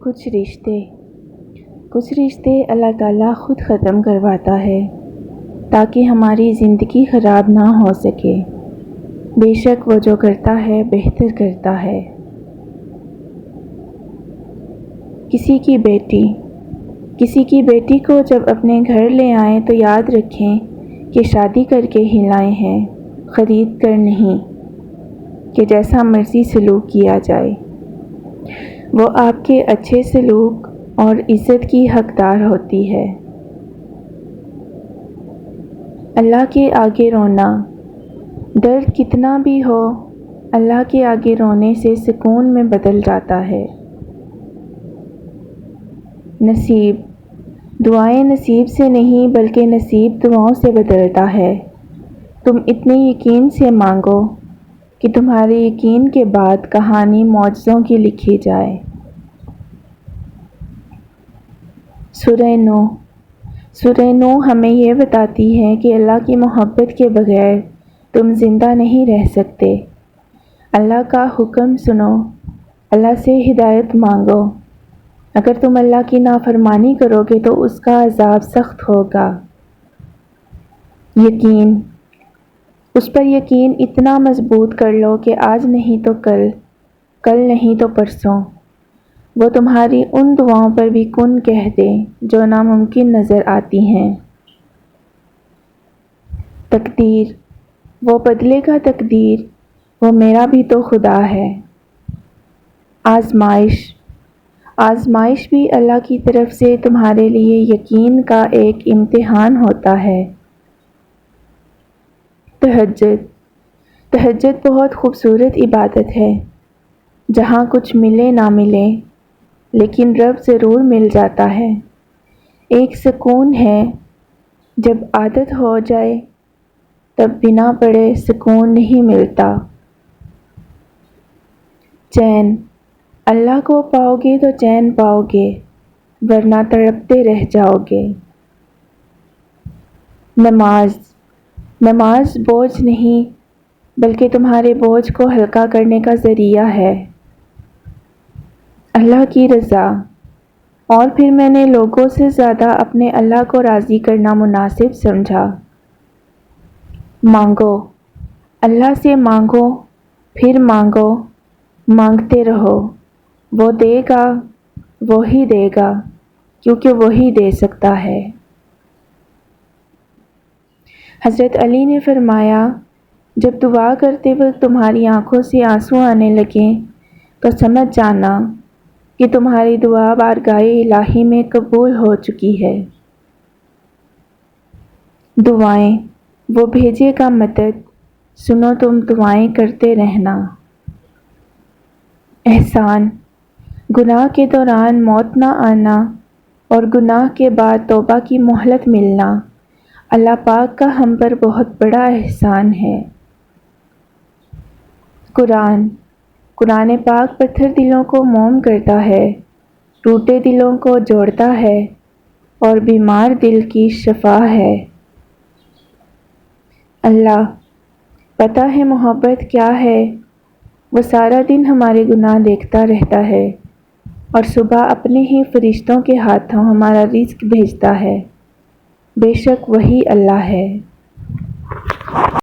کچھ رشتے اللہ تعالیٰ خود ختم کرواتا ہے تاکہ ہماری زندگی خراب نہ ہو سکے۔ بے شک وہ جو کرتا ہے بہتر کرتا ہے۔ کسی کی بیٹی کو جب اپنے گھر لے آئیں تو یاد رکھیں کہ شادی کر کے ہی لائے ہیں، خرید کر نہیں کہ جیسا مرضی سلوک کیا جائے۔ وہ آپ کے اچھے سلوک اور عزت کی حقدار ہوتی ہے۔ اللہ کے آگے رونا، درد کتنا بھی ہو اللہ کے آگے رونے سے سکون میں بدل جاتا ہے۔ نصیب، دعائیں نصیب سے نہیں بلکہ نصیب دعاؤں سے بدلتا ہے۔ تم اتنے یقین سے مانگو کہ تمہارے یقین کے بعد کہانی معجزوں کی لکھی جائے۔ سورہ نوح ہمیں یہ بتاتی ہے کہ اللہ کی محبت کے بغیر تم زندہ نہیں رہ سکتے۔ اللہ کا حکم سنو، اللہ سے ہدایت مانگو۔ اگر تم اللہ کی نافرمانی کرو گے تو اس کا عذاب سخت ہوگا۔ اس پر یقین اتنا مضبوط کر لو کہ آج نہیں تو کل نہیں تو پرسوں وہ تمہاری ان دعاؤں پر بھی کن کہہ دے جو ناممکن نظر آتی ہیں۔ تقدیر، وہ بدلے گا تقدیر، وہ میرا بھی تو خدا ہے۔ آزمائش بھی اللہ کی طرف سے تمہارے لیے یقین کا ایک امتحان ہوتا ہے۔ تہجد بہت خوبصورت عبادت ہے، جہاں کچھ ملے نہ ملے لیکن رب ضرور مل جاتا ہے۔ ایک سکون ہے، جب عادت ہو جائے تب بنا پڑھے سکون نہیں ملتا۔ چین، اللہ کو پاؤ گے تو چین پاؤ گے ورنہ تڑپتے رہ جاؤ گے۔ نماز بوجھ نہیں بلکہ تمہارے بوجھ کو ہلکا کرنے کا ذریعہ ہے۔ اللہ کی رضا، اور پھر میں نے لوگوں سے زیادہ اپنے اللہ کو راضی کرنا مناسب سمجھا۔ مانگو، اللہ سے مانگو، پھر مانگو، مانگتے رہو، وہ دے گا، وہی دے گا کیونکہ وہی دے سکتا ہے۔ حضرت علی نے فرمایا، جب دعا کرتے وقت تمہاری آنکھوں سے آنسو آنے لگیں تو سمجھ جانا کہ تمہاری دعا بارگاہ الہی میں قبول ہو چکی ہے۔ دعائیں، وہ بھیجے گا مدد، سنو تم دعائیں کرتے رہنا۔ احسان، گناہ کے دوران موت نہ آنا اور گناہ کے بعد توبہ کی مہلت ملنا اللہ پاک کا ہم پر بہت بڑا احسان ہے۔ قرآن پاک پتھر دلوں کو موم کرتا ہے، ٹوٹے دلوں کو جوڑتا ہے اور بیمار دل کی شفا ہے۔ اللہ، پتہ ہے محبت کیا ہے؟ وہ سارا دن ہمارے گناہ دیکھتا رہتا ہے اور صبح اپنے ہی فرشتوں کے ہاتھوں ہمارا رزق بھیجتا ہے۔ بے شک وہی اللہ ہے۔